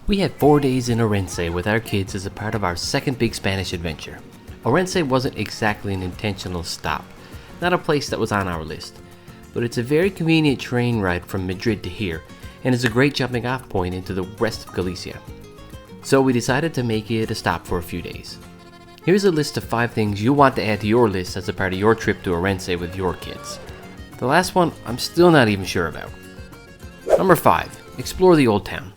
We had 4 days in Ourense with our kids as a part of our second big Spanish adventure. Ourense wasn't exactly an intentional stop, not a place that was on our list, but it's a very convenient train ride from Madrid to here, and is a great jumping off point into the rest of Galicia. So we decided to make it a stop for a few days. Here's a list of 5 things you'll want to add to your list as a part of your trip to Ourense with your kids. The last one, I'm still not even sure about. Number 5, explore the Old Town.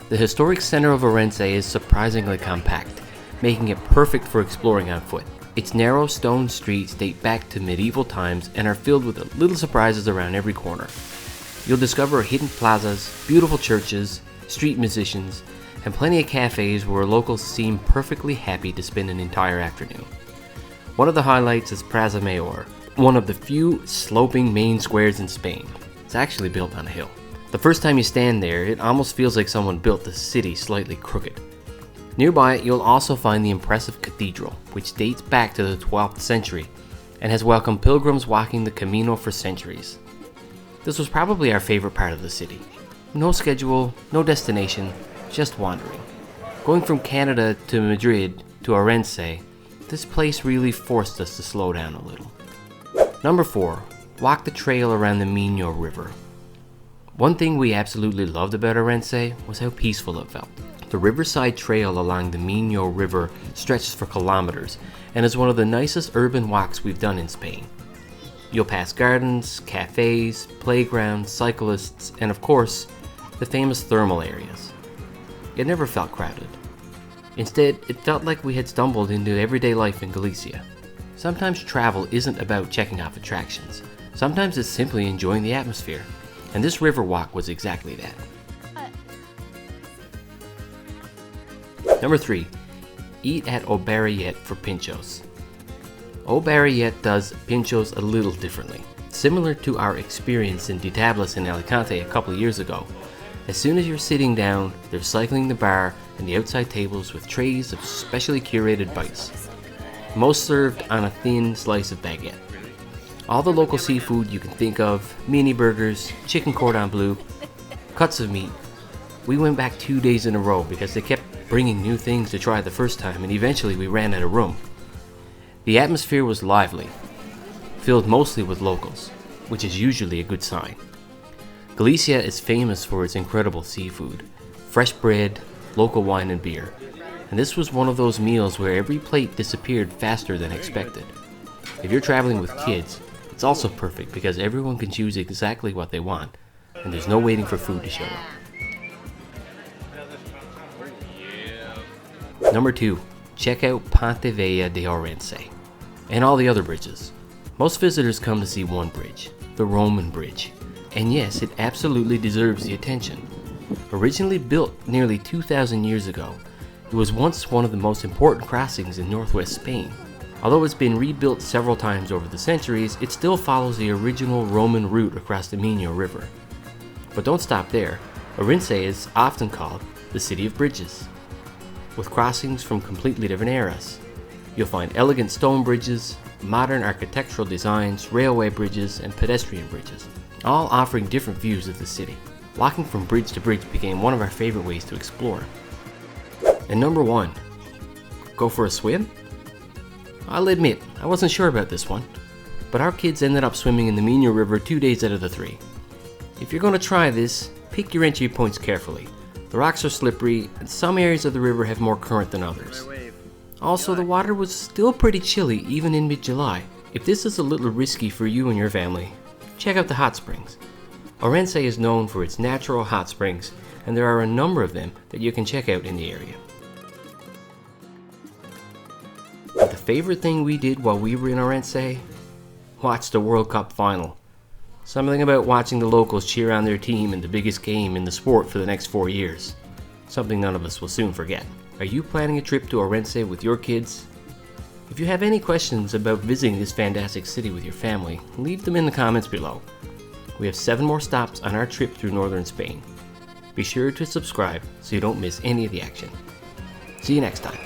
The historic center of Ourense is surprisingly compact, making it perfect for exploring on foot. Its narrow stone streets date back to medieval times and are filled with little surprises around every corner. You'll discover hidden plazas, beautiful churches, street musicians, and plenty of cafes where locals seem perfectly happy to spend an entire afternoon. One of the highlights is Plaza Mayor, one of the few sloping main squares in Spain. It's actually built on a hill. The first time you stand there, it almost feels like someone built the city slightly crooked. Nearby, you'll also find the impressive cathedral, which dates back to the 12th century and has welcomed pilgrims walking the Camino for centuries. This was probably our favorite part of the city. No schedule, no destination, just wandering. Going from Canada to Madrid to Ourense, this place really forced us to slow down a little. Number 4, walk the trail around the Miño River. One thing we absolutely loved about Ourense was how peaceful it felt. The riverside trail along the Miño River stretches for kilometers and is one of the nicest urban walks we've done in Spain. You'll pass gardens, cafes, playgrounds, cyclists, and of course, the famous thermal areas. It never felt crowded. Instead, it felt like we had stumbled into everyday life in Galicia. Sometimes travel isn't about checking off attractions. Sometimes it's simply enjoying the atmosphere. And this river walk was exactly that. Number 3, eat at O Barallete for pinchos. O Barallete does pinchos a little differently. Similar to our experience in Ditables in Alicante a couple years ago, as soon as you're sitting down, they're cycling the bar and the outside tables with trays of specially curated bites, most served on a thin slice of baguette. All the local seafood you can think of, mini burgers, chicken cordon bleu, cuts of meat. We went back 2 days in a row because they kept bringing new things to try the first time, and eventually we ran out of room. The atmosphere was lively, filled mostly with locals, which is usually a good sign. Galicia is famous for its incredible seafood, fresh bread, local wine and beer, and this was one of those meals where every plate disappeared faster than expected. If you're traveling with kids, it's also perfect because everyone can choose exactly what they want, and there's no waiting for food to show up. Number 2, check out Ponte Vella de Ourense, and all the other bridges. Most visitors come to see one bridge, the Roman Bridge, and yes, it absolutely deserves the attention. Originally built nearly 2,000 years ago, it was once one of the most important crossings in northwest Spain. Although it's been rebuilt several times over the centuries, it still follows the original Roman route across the Miño River. But don't stop there. Ourense is often called the City of Bridges, with crossings from completely different eras. You'll find elegant stone bridges, modern architectural designs, railway bridges, and pedestrian bridges, all offering different views of the city. Walking from bridge to bridge became one of our favorite ways to explore. And number 1, go for a swim? I'll admit, I wasn't sure about this one, but our kids ended up swimming in the Miño River 2 days out of the 3. If you're going to try this, pick your entry points carefully. The rocks are slippery, and some areas of the river have more current than others. Also, the water was still pretty chilly even in mid-July. If this is a little risky for you and your family, check out the hot springs. Ourense is known for its natural hot springs, and there are a number of them that you can check out in the area. But the favorite thing we did while we were in Ourense? Watch the World Cup final. Something about watching the locals cheer on their team in the biggest game in the sport for the next 4 years. Something none of us will soon forget. Are you planning a trip to Ourense with your kids? If you have any questions about visiting this fantastic city with your family, leave them in the comments below. We have 7 more stops on our trip through northern Spain. Be sure to subscribe so you don't miss any of the action. See you next time.